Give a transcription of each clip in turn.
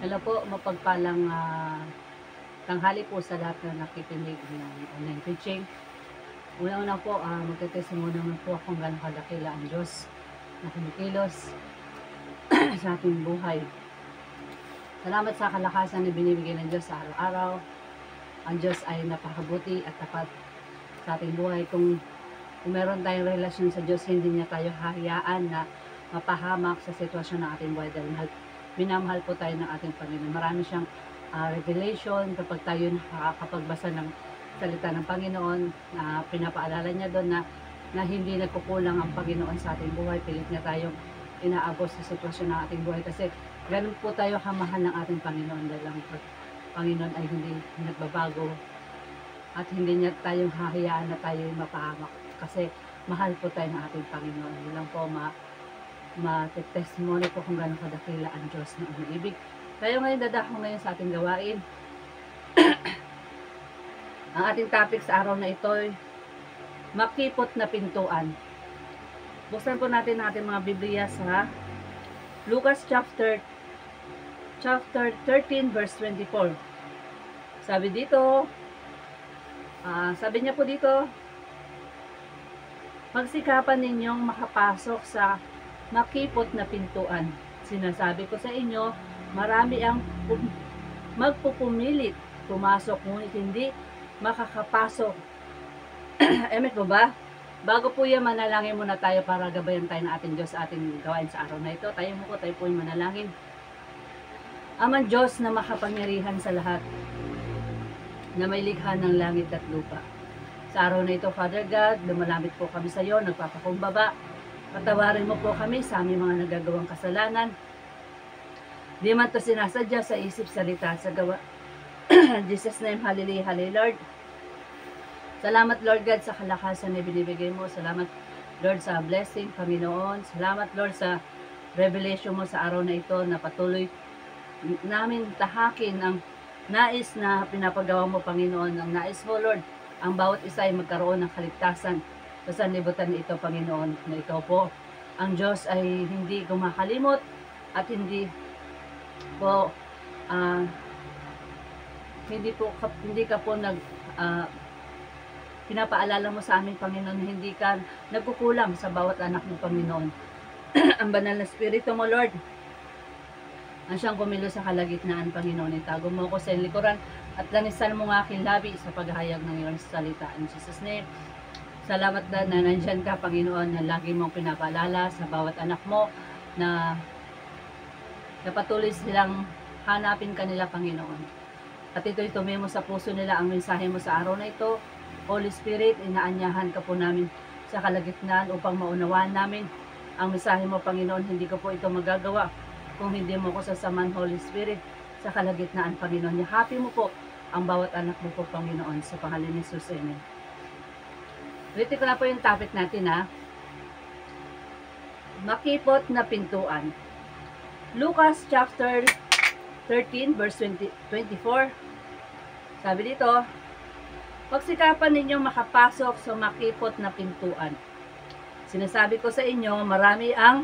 Hello po, mapagpalang tanghali po sa lahat na nakikinig ng online preaching. Una-una po, magte-testimony naman po kung gaano kadakila ang Diyos na kumikilos sa ating buhay. Salamat sa kalakasan na binibigay ng Diyos sa araw-araw. Ang Diyos ay napakabuti at tapat sa ating buhay. Kung meron tayong relasyon sa Diyos, hindi niya tayo hahayaan na mapahamak sa sitwasyon ng ating buhay dahil minamahal po tayo ng ating Panginoon. Marami siyang revelation kapag tayo nakakapagbasa ng salita ng Panginoon. Pinapaalala niya doon na hindi nagkukulang ang Panginoon sa ating buhay. Pilit niya tayong inaabot sa sitwasyon ng ating buhay kasi ganun po tayo kamahal ng ating Panginoon dahil ang Panginoon ay hindi nagbabago at hindi niya tayong hahayaan na tayo mapahamak kasi mahal po tayo ng ating Panginoon. Yun lang po testimony po kung gano'ng kadakila ang Diyos na umiibig. Tayo ngayon dadako ngayon sa ating gawain. Ang ating topic sa araw na ito ay makipot na pintuan. Buksan po natin ang ating mga Biblia sa Lucas chapter 13 verse 24. Sabi dito, sabi niya po dito, magsikapan ninyong makapasok sa makipot na pintuan. Sinasabi ko sa inyo, marami ang magpupumilit pumasok, ngunit hindi makakapasok. Emet po ba? Bago po yan, manalangin muna tayo para gabayan tayo ng ating Diyos sa ating gawain sa araw na ito. Tayo po yung manalangin. Amang Diyos na makapangyarihan sa lahat, na may likha ng langit at lupa. Sa araw na ito, Father God, lumalapit po kami sa iyo, nagpapakumbaba. Patawarin mo po kami sa aming mga nagagawang kasalanan. Di man to sinasadya sa isip, salita, sa gawa. Jesus' name, hallelujah, hallelujah, Lord. Salamat, Lord God, sa kalakasan na binibigay mo. Salamat, Lord, sa blessing, Panginoon. Salamat, Lord, sa revelation mo sa araw na ito na patuloy namin tahakin ang nais na pinapagawa mo, Panginoon. Ang nais mo, Lord, ang bawat isa ay magkaroon ng kaligtasan sa sanlibutan na ito, Panginoon, na ikaw po, ang Diyos ay hindi kumakalimot at hindi po hindi ka po pinapaalala mo sa amin, Panginoon, na hindi ka nagkukulang sa bawat anak mo, Panginoon. Ang banal na Espiritu mo, Lord, ang siyang kumilo sa kalagitnaan, Panginoon, itago mo ko sa likuran at lanisan mo ng aking labi sa paghahayag ng iyong salita. In Jesus' name, salamat na nandyan ka, Panginoon, na lagi mong pinapaalala sa bawat anak mo na patuloy silang hanapin kanila, Panginoon. At ito'y tumimo sa puso nila ang mensahe mo sa araw na ito. Holy Spirit, inaanyahan ka po namin sa kalagitnaan upang maunawaan namin ang mensahe mo, Panginoon. Hindi ko po ito magagawa kung hindi mo ko sasaman, Holy Spirit, sa kalagitnaan, Panginoon. Yakapin mo po ang bawat anak mo po, Panginoon, sa pangalan ni Jesus. Amen. Ulitin ko na po yung topic natin, makipot na pintuan. Lucas chapter 13 verse 24. Sabi dito, pagsikapan ninyong makapasok sa makipot na pintuan. Sinasabi ko sa inyo, marami ang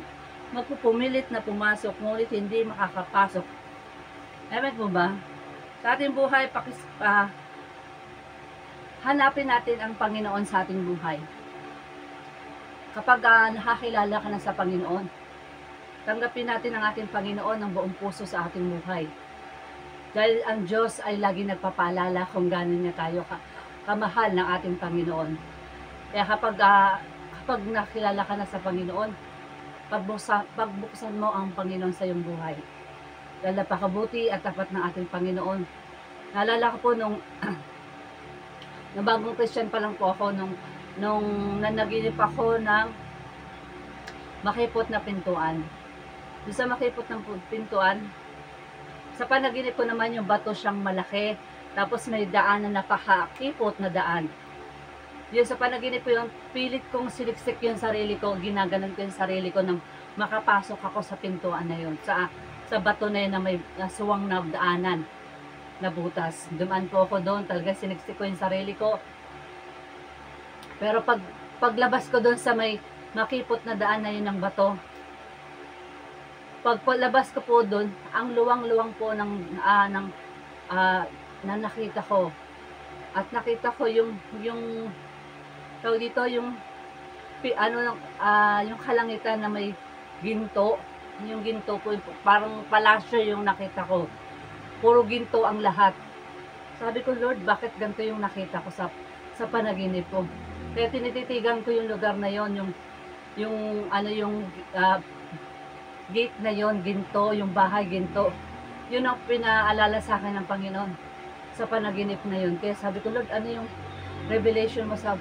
magpupumilit na pumasok, ngunit hindi makakapasok. Amen mo ba? Sa ating buhay, hanapin natin ang Panginoon sa ating buhay. Kapag nakakilala ka na sa Panginoon, tanggapin natin ang ating Panginoon ng buong puso sa ating buhay. Dahil ang Diyos ay lagi nagpapaalala kung gaano niya tayo kamahal ng ating Panginoon. Kaya kapag nakilala ka na sa Panginoon, pagbuksan mo ang Panginoon sa iyong buhay. Dahil napakabuti at tapat ng ating Panginoon. Naalala ko po nung bagong Christian pa lang po ako, nung nanaginip ako ng makipot na pintuan. Doon sa makipot ng pintuan, sa panaginip ko naman yung bato siyang malaki, tapos may daan na napakakipot na daan. Yun sa panaginip ko yung pilit kong siliksik yung sarili ko, ginaganon ko yung sarili ko nang makapasok ako sa pintuan na yun. Sa bato na yun na may suwang na daanan na butas. Dumaan po ako doon, talaga siniksik ko yung sarili ko. Pero paglabas ko doon sa may makipot na daan na yun ng bato, Pagpalabas ko po doon, ang luwang-luwang po na nakita ko. At nakita ko yung tawag dito, yung kalangitan na may ginto. Yung ginto po, parang palasyo yung nakita ko. Puro ginto ang lahat. Sabi ko, Lord, bakit ganito yung nakita ko sa panaginip ko? Kaya tinititigan ko yung lugar na yon, yung gate na yon, ginto, yung bahay ginto. Yun ang pinaalala sa akin ng Panginoon sa panaginip na yun. Kaya sabi ko, Lord, ano yung revelation mo sa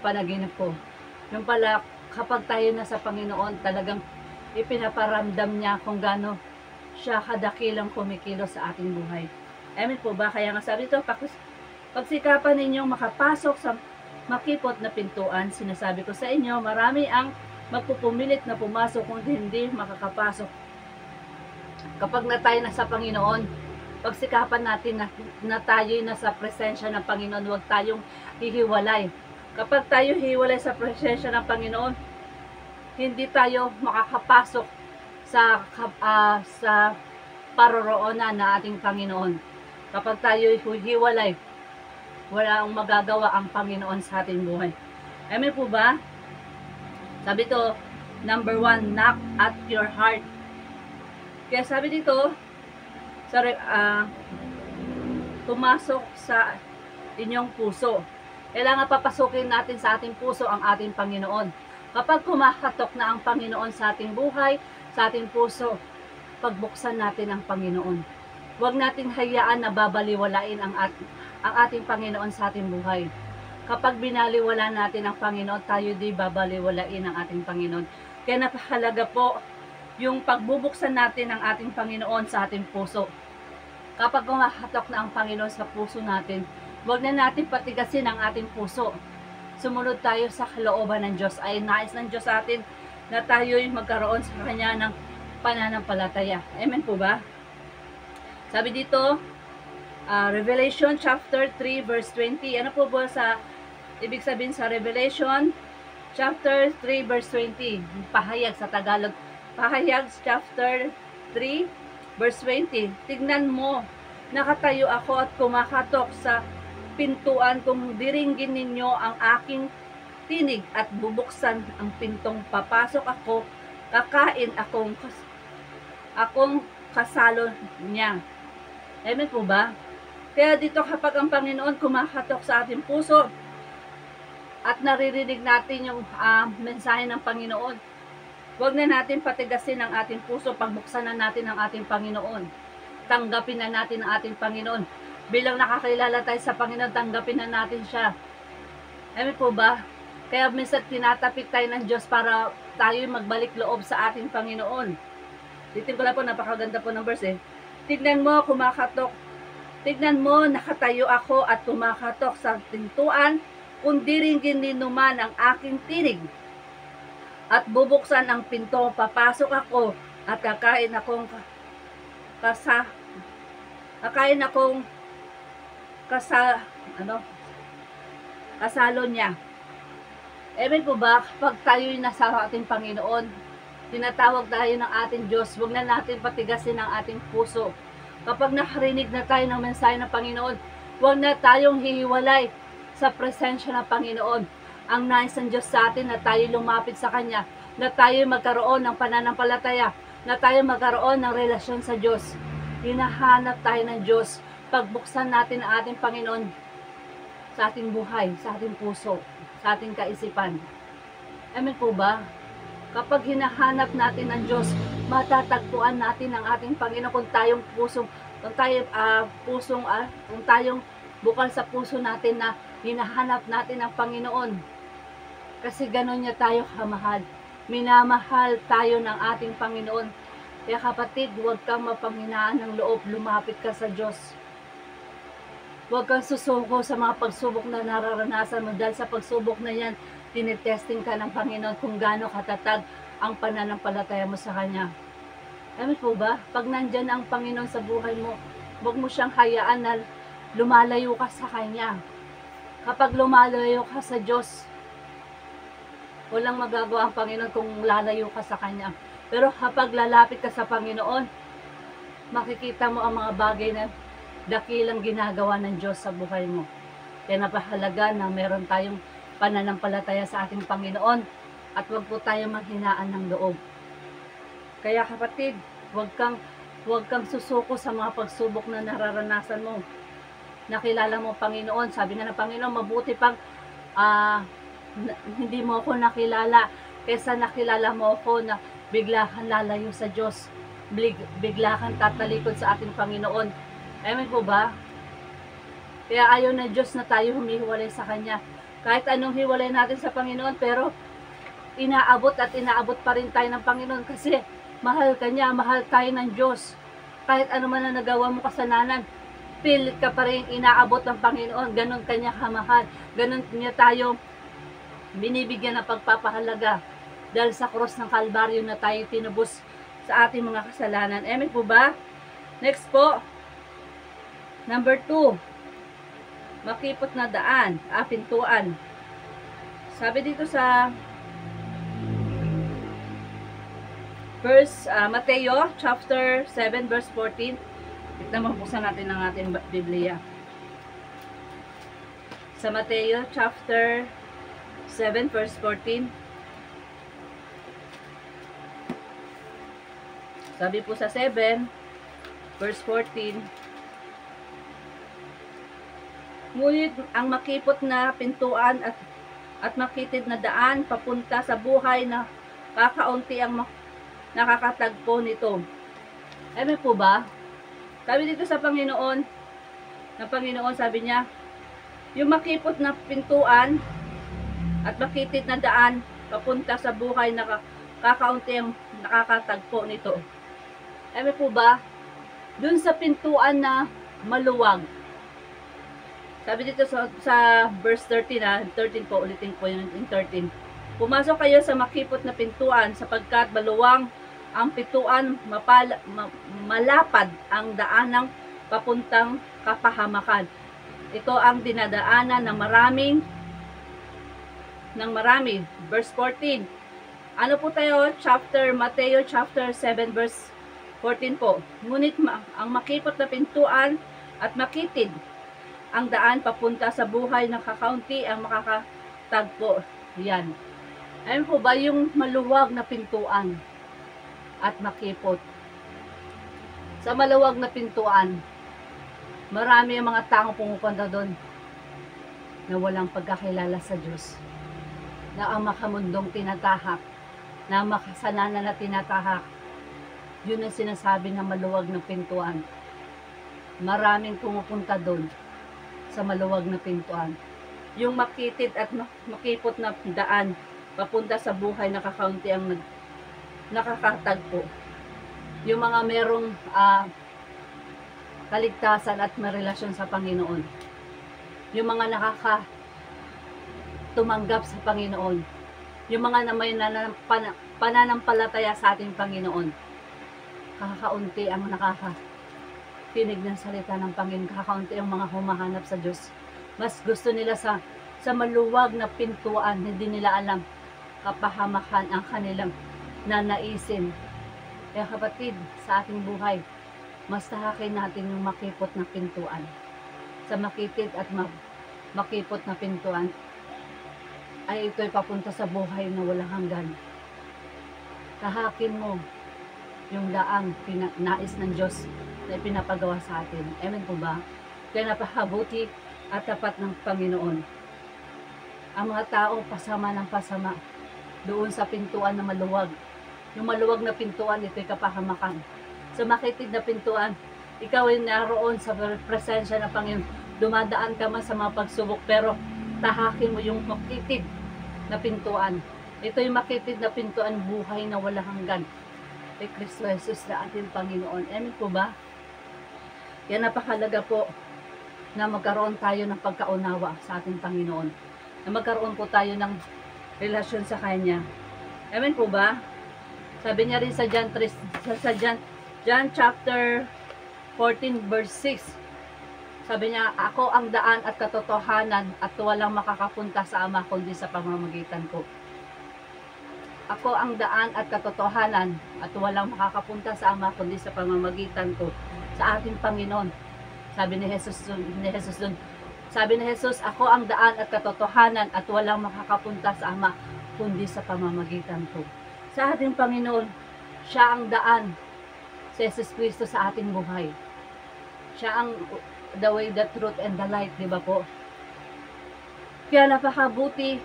panaginip ko? Yung pala, kapag tayo na sa Panginoon, talagang ipinaparamdam niya kung gaano siya kadakilang kumikilos sa ating buhay. Amen po ba? Kaya nga sabi ito, pagsikapan ninyong makapasok sa makipot na pintuan, sinasabi ko sa inyo, marami ang magpupumilit na pumasok kung hindi makakapasok. Kapag na tayo na sa Panginoon, pagsikapan natin na tayo'y nasa presensya ng Panginoon, huwag tayong hihiwalay. Kapag tayo hiwalay sa presensya ng Panginoon, hindi tayo makakapasok sa paroroonan na ating Panginoon. Kapag tayo hiwalay, wala ang magagawa ang Panginoon sa ating buhay. Amen po ba? Sabi to, number 1, knock at your heart. Kaya sabi dito, pumasok sa inyong puso. Kailangan papasukin natin sa ating puso ang ating Panginoon. Kapag kumakatok na ang Panginoon sa ating buhay, sa ating puso, pagbuksan natin ang Panginoon. Huwag nating hayaan na babaliwalain ang ating Panginoon sa ating buhay. Kapag binaliwala natin ang Panginoon, tayo di babaliwalain ang ating Panginoon. Kaya napakahalaga po yung pagbubuksan natin ang ating Panginoon sa ating puso. Kapag kumakatok na ang Panginoon sa puso natin, huwag na natin patigasin ang ating puso. Sumunod tayo sa kalooban ng Diyos. Ay nais ng Diyos sa atin na tayo'y magkaroon sa Kanya ng pananampalataya. Amen po ba? Sabi dito, Revelation chapter 3 verse 20. Ano po ba ibig sabihin sa Revelation chapter 3 verse 20? Pahayag sa Tagalog. Pahayag chapter 3 verse 20. Tignan mo, nakatayo ako at kumakatok sa pintuan, kung diringgin ninyo ang aking tinig at bubuksan ang pintong, papasok ako, kakain akong kasalo niya. Amen po ba? Kaya dito kapag ang Panginoon kumakatok sa ating puso at naririnig natin yung mensahe ng Panginoon, huwag na natin patigasin ang ating puso, pagbuksan na natin ang ating Panginoon. Tanggapin na natin ang ating Panginoon. Bilang nakakilala tayo sa Panginoon, tanggapin na natin siya. Amen po ba? Kaya minsan tinatapik tayo ng Diyos para tayo magbalik loob sa ating Panginoon. Titin ko lang po, napakaganda po ng verse eh. Tignan mo, tignan mo, nakatayo ako at kumakatok sa pintuan, kung diringgin ninuman ang aking tinig at bubuksan ang pinto, papasok ako at kakain akong kasalo niya. Amen po ba? Kapag tayo'y nasa ating Panginoon, tinatawag tayo ng ating Diyos, huwag na natin patigasin ang ating puso. Kapag nakarinig na tayo ng mensahe ng Panginoon, huwag na tayong hihiwalay sa presensya ng Panginoon. Ang nais ng Diyos sa atin na tayo lumapit sa Kanya, na tayo magkaroon ng pananampalataya, na tayo magkaroon ng relasyon sa Diyos. Hinahanap tayo ng Diyos. Pagbuksan natin ang ating Panginoon sa ating buhay, sa ating puso, sa ating kaisipan. Amen po ba? Kapag hinahanap natin ang Diyos, matatagpuan natin ang ating Panginoon kung tayong bukal sa puso natin na hinahanap natin ang Panginoon. Kasi gano'n niya tayo kamahal. Minamahal tayo ng ating Panginoon. Kaya kapatid, huwag kang mapanghinaan ng loob, lumapit ka sa Diyos. Huwag kang susuko sa mga pagsubok na nararanasan mo. Dahil sa pagsubok na yan, tinitesting ka ng Panginoon kung gaano katatag ang pananampalataya mo sa Kanya. Amen po ba? Pag nandyan ang Panginoon sa buhay mo, huwag mo siyang hayaan na lumalayo ka sa Kanya. Kapag lumalayo ka sa Diyos, walang magagawa ang Panginoon kung lalayo ka sa Kanya. Pero kapag lalapit ka sa Panginoon, makikita mo ang mga bagay na dakilang ginagawa ng Diyos sa buhay mo. Kaya napahalaga na meron tayong pananampalataya sa ating Panginoon at huwag po tayong maghinaan ng loob. Kaya kapatid, huwag kang susuko sa mga pagsubok na nararanasan mo. Nakilala mo Panginoon, sabi nga ng Panginoon, mabuti pang hindi mo ako nakilala kaysa nakilala mo ako na bigla kang lalayo sa Diyos. Bigla kang tatalikod sa ating Panginoon. Amen po ba? Kaya ayaw na Diyos na tayo humihiwalay sa Kanya. Kahit anong hiwalay natin sa Panginoon, pero inaabot at inaabot pa rin tayo ng Panginoon kasi mahal ka niya, mahal tayo ng Diyos. Kahit ano man na nagawa mo kasalanan, pilit ka pa rin inaabot ng Panginoon. Ganon kanya kamahal. Ganon niya tayo binibigyan ng pagpapahalaga. Dahil sa cross ng Kalbaryo na tayo tinubos sa ating mga kasalanan. Amen po ba? Next po. Number 2. Makipot na daan, pintuan. Sabi dito sa verse Mateo chapter 7 verse 14. Tignan mo, buksan natin ang ating Biblia. Sa Mateo chapter 7 verse 14. Sabi po sa 7 verse 14. Ngunit ang makipot na pintuan at makitid na daan papunta sa buhay na kakaunti ang nakakatagpo nito. Amen po ba? Sabi dito sa Panginoon, sabi niya, yung makipot na pintuan at makitid na daan papunta sa buhay na kakaunti ang nakakatagpo nito. Amen po ba? Dun sa pintuan na maluwag. Sabi dito sa verse 13 13 po, ulitin po yung 13. Pumasok kayo sa makipot na pintuan sapagkat maluwang ang pintuan, malapad ang daanang papuntang kapahamakan. Ito ang dinadaanan ng marami. Verse 14. Ano po tayo? Mateo chapter 7 verse 14 po. Ngunit ang makipot na pintuan at makitid ang daan papunta sa buhay ng kakaunti ang makakatagpo. Yan. Ayun po ba yung maluwag na pintuan at makipot? Sa maluwag na pintuan, marami ang mga taong pumupunta doon na walang pagkakilala sa Diyos. Na ang makamundong tinatahak, na makasalanan na tinatahak. Yun ang sinasabi ng maluwag na pintuan. Maraming pumupunta doon sa maluwag na pintuan. Yung makitid at makipot na daan papunta sa buhay na kakaunti ang nakakatagpo. Yung mga merong kaligtasan at marelasyon sa Panginoon. Yung mga tumanggap sa Panginoon. Yung mga na may pananampalataya sa ating Panginoon. Kakaunti ang tinig ng salita ng Panginoon, kakaunti ang mga humahanap sa Diyos. Mas gusto nila sa maluwag na pintuan, hindi nila alam kapahamakan ang kanilang nanaisin. Kaya kapatid, sa ating buhay, mas tahakin natin yung makipot na pintuan. Sa makitid at makipot na pintuan, ay ito'y papunta sa buhay na walang hanggan. Tahakin mo yung daang nais ng Diyos na pinapagawa sa atin. Amen po ba? Kaya napakabuti at tapat ng Panginoon. Ang mga tao pasama ng pasama doon sa pintuan na maluwag. Yung maluwag na pintuan, ito'y kapahamakan. Sa makitid na pintuan, ikaw ay naroon sa presensya ng Panginoon. Dumadaan ka man sa mga pagsubok, pero tahakin mo yung makitid na pintuan. Ito'y makitid na pintuan, buhay na walang hanggan. Kay Kristo Jesus na ating Panginoon. Amen po ba? Kaya napakalaga po na magkaroon tayo ng pagkaunawa sa ating Panginoon. Na magkaroon po tayo ng relasyon sa Kanya. Amen po ba? Sabi niya rin sa John chapter 14 verse 6. Sabi niya, ako ang daan at katotohanan at walang makakapunta sa Ama kundi sa pamamagitan ko. Ako ang daan at katotohanan at walang makakapunta sa Ama kundi sa pamamagitan ko, sa ating Panginoon. Sabi ni Jesus dun, sabi ni Jesus, ako ang daan at katotohanan at walang makakapunta sa Ama kundi sa pamamagitan ko. Sa ating Panginoon, siya ang daan, si Jesus Cristo sa ating buhay. Siya ang the way, the truth, and the light, di ba po? Kaya napakabuti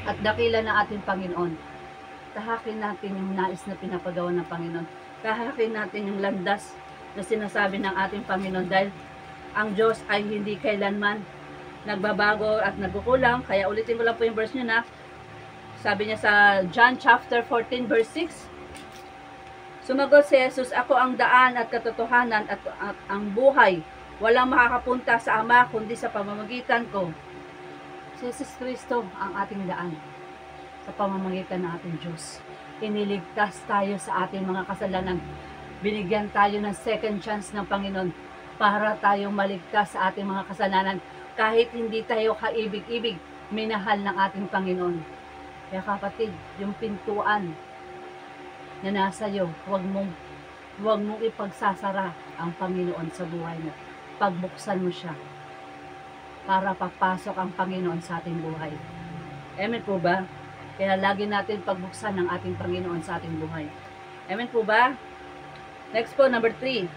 at dakila ng ating Panginoon. Tahakin natin yung nais na pinapagawa ng Panginoon. Tahakin natin yung landas na sinasabi ng ating Panginoon dahil ang Diyos ay hindi kailanman nagbabago at nagkukulang. Kaya ulitin ko lang po yung verse nyo na. Sabi niya sa John chapter 14 verse 6. Sumagot si Jesus, ako ang daan at katotohanan at ang buhay. Walang makakapunta sa Ama kundi sa pamamagitan ko. Si Jesus Cristo ang ating daan sa pamamagitan ng ating Diyos. Iniligtas tayo sa ating mga kasalanan. Binigyan tayo ng second chance ng Panginoon para tayong maligtas sa ating mga kasalanan. Kahit hindi tayo kaibig-ibig, minahal ng ating Panginoon. Kaya kapatid, yung pintuan na nasa iyo, huwag mong ipagsasara ang Panginoon sa buhay mo. Pagbuksan mo siya para papasok ang Panginoon sa ating buhay. Amen po ba? Kaya lagi natin pagbuksan ng ating Panginoon sa ating buhay. Amen po ba? Next po, number 3.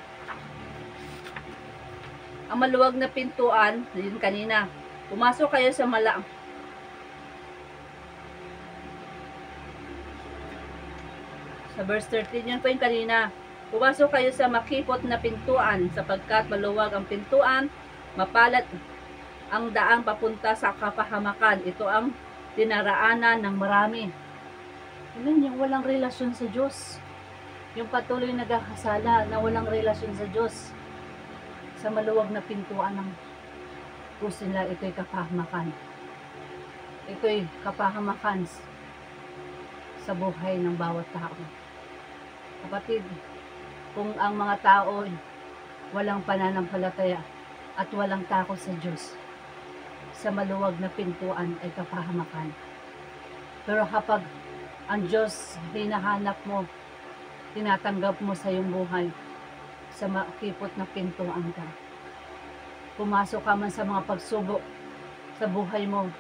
Ang maluwag na pintuan, yun kanina, pumasok kayo sa sa verse 13, yun po yung kanina. Pumasok kayo sa makipot na pintuan, sapagkat maluwag ang pintuan, mapalad ang daang papunta sa kapahamakan. Ito ang dinaraanan ng marami. Alam niyo, walang relasyon sa Diyos. Yung patuloy nagkakasala na walang relasyon sa Diyos. Sa maluwag na pintuan ng puso nila, ito'y kapahamakan. Ito'y kapahamakan sa buhay ng bawat tao. Kapatid, kung ang mga tao walang pananampalataya at walang takot sa Diyos, sa maluwag na pintuan ay kapahamakan. Pero kapag ang Diyos hinahanap mo, tinatanggap mo sa iyong buhay, sa makipot na pintuan ka. Pumasok ka man sa mga pagsubok sa buhay mo,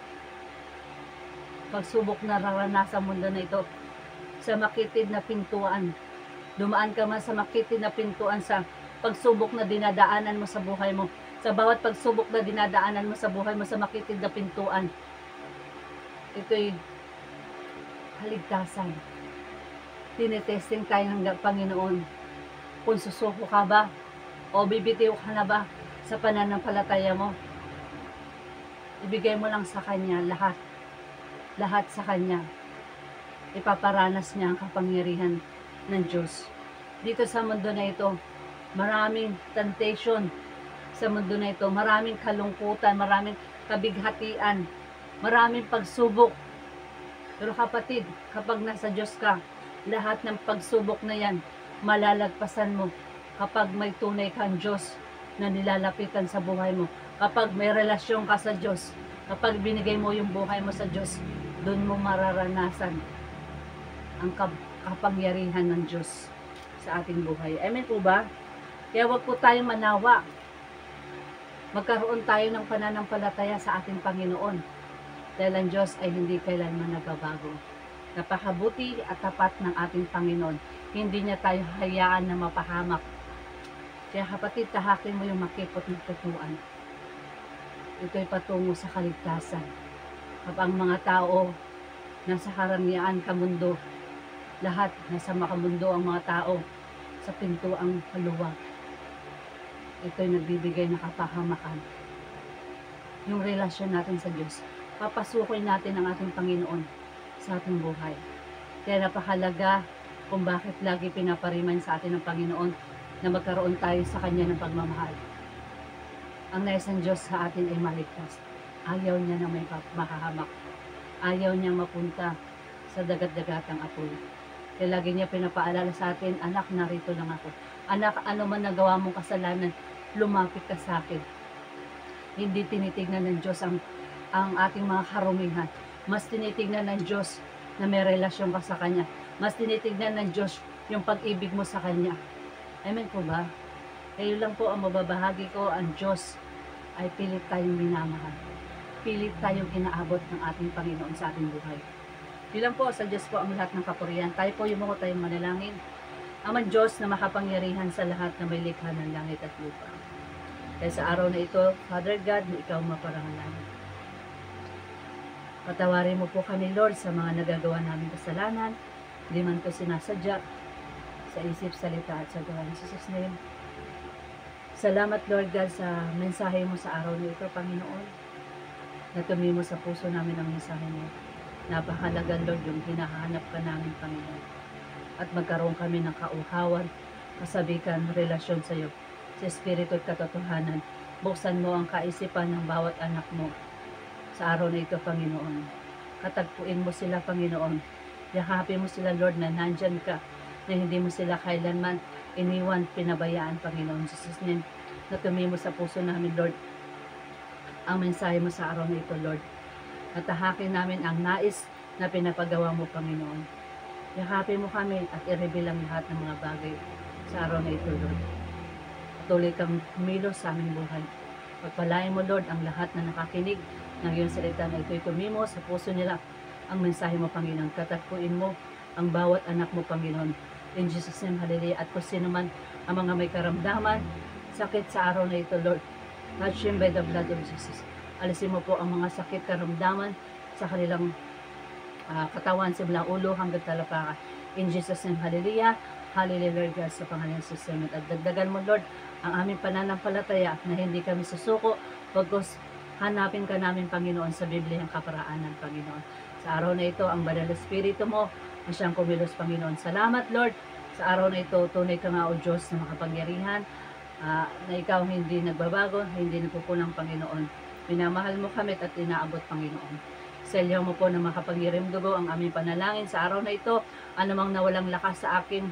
pagsubok na nararanasan mo na ito, sa makitid na pintuan. Dumaan ka man sa makitid na pintuan sa pagsubok na dinadaanan mo sa buhay mo. Sa bawat pagsubok na dinadaanan mo sa buhay mo sa makitid na pintuan, ito'y kaligtasan. Tinitesting tayo ng Panginoon kung susuko ka ba o bibitiw ka na ba sa pananampalataya mo. Ibigay mo lang sa Kanya lahat. Lahat sa Kanya. Ipaparanas niya ang kapangyarihan ng Diyos. Dito sa mundo na ito, maraming temptation. Sa mundo na ito, maraming kalungkutan, maraming kabighatian, maraming pagsubok. Pero kapatid, kapag nasa Diyos ka, lahat ng pagsubok na yan, malalagpasan mo kapag may tunay kang Diyos na nilalapitan sa buhay mo. Kapag may relasyon ka sa Diyos, kapag binigay mo yung buhay mo sa Diyos, doon mo mararanasan ang kapangyarihan ng Diyos sa ating buhay. Amen po ba? Kaya wag po tayong manawa. Magkaroon tayo ng pananampalataya sa ating Panginoon. Dahil ang Diyos ay hindi kailanman nagbabago. Napakabuti at tapat ng ating Panginoon. Hindi niya tayo hayaan na mapahamak. Kaya kapatid, tahakin mo yung makipot ng tutuan. Ito'y patungo sa kaligtasan. Kapag ang mga tao nasa karamihan kamundo, lahat nasa makamundo ang mga tao sa pintuang maluwag. Ito'y nagbibigay ng kapahamakan. Yung relasyon natin sa Diyos. Papasukin natin ang ating Panginoon sa ating buhay. Kaya napakalaga kung bakit lagi pinapariman sa atin ng Panginoon na magkaroon tayo sa Kanya ng pagmamahal. Ang nais ng Diyos sa atin ay maligtas. Ayaw niya na may mahahamak. Ayaw niya mapunta sa dagat-dagatang apoy. Kaya lagi niya pinapaalala sa atin, anak, narito lang ako. Anak, ano man nagawa mong kasalanan, lumapit ka sa akin. Hindi tinitignan ng Diyos ang ating mga karumihan. Mas tinitignan ng Diyos na may relasyon ka sa Kanya. Mas tinitignan ng Diyos yung pag-ibig mo sa Kanya. Amen po ba? Kayo lang po ang mababahagi ko, ang Diyos ay pilit tayong minamahal. Pilit tayong inaabot ng ating Panginoon sa ating buhay. Yun lang po, sa Diyos po ang lahat ng kapurihan. Tayo po yung mga tayong manalangin. Amang Diyos na makapangyarihan sa lahat na may likha ng langit at lupa. Kaya sa araw na ito, Father God, na ikaw maparangalan. Patawarin mo po kami, Lord, sa mga nagagawa namin kasalanan. Hindi man ko sinasadya sa isip, salita at sa gawa ng Jesus' name. Salamat, Lord God, sa mensahe mo sa araw na ito, Panginoon. Na tumimo sa puso namin ang mensahe mo. Napakalaga, Lord, yung hinahanap ka namin, Panginoon. At magkaroon kami ng kauhawan, kasabikan, relasyon sa iyo. Sa Espiritu at katotohanan, buksan mo ang kaisipan ng bawat anak mo. Sa araw na ito, Panginoon. Katagpuin mo sila, Panginoon. Yakapin mo sila, Lord, na nandyan ka. Na hindi mo sila kailanman iniwan, pinabayaan, Panginoon. Jesus' name, na tumimo sa puso namin, Lord. Ang mensahe mo sa araw na ito, Lord. Natahakin namin ang nais na pinapagawa mo, Panginoon. Yakapin mo kami at i-reveal ang lahat ng mga bagay sa araw na ito, Lord. Patuloy kang kumilos sa aming buhay. Pagpalain mo, Lord, ang lahat na nakakinig ng iyong salita na ito'y tumimo sa puso nila ang mensahe mo, Panginoon. Katagpuin mo ang bawat anak mo, Panginoon. In Jesus' name, hallelujah. At kung sino man ang mga may karamdaman, sakit sa araw na ito, Lord, touch him by the blood of Jesus. Alisin mo po ang mga sakit, karamdaman sa kanilang katawan, simula ulo hanggang talapakan. In Jesus' name, hallelujah. Hallelujah, Lord God, sa pangalan ng Jesus. At dagdagan mo, Lord, ang aming pananampalataya na hindi kami susuko, pagkos hanapin ka namin, Panginoon, sa Biblia ang kaparaanan, Panginoon. Sa araw na ito, ang banal na Espiritu mo, ang siyang kumilos, Panginoon. Salamat, Lord, sa araw na ito, tunay ka nga, O Diyos, na makapangyarihan, na ikaw hindi nagbabago, hindi nagkukulang, Panginoon. Minamahal mo kami at inaabot, Panginoon. Sa iyo mo po na makapangyariang dugo ang aming panalangin sa araw na ito, anumang nawalang lakas sa akin,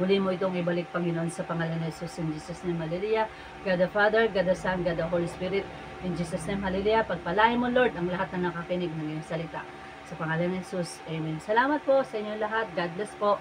muli mo itong ibalik, Panginoon, sa pangalan ng Jesus. In Jesus' name, hallelujah. God the Father, God the Son, God the Holy Spirit. In Jesus' name, hallelujah. Pagpalain mo, Lord, ang lahat na nakakinig ng iyong salita. Sa pangalan ng Jesus, amen. Salamat po sa inyo lahat. God bless po.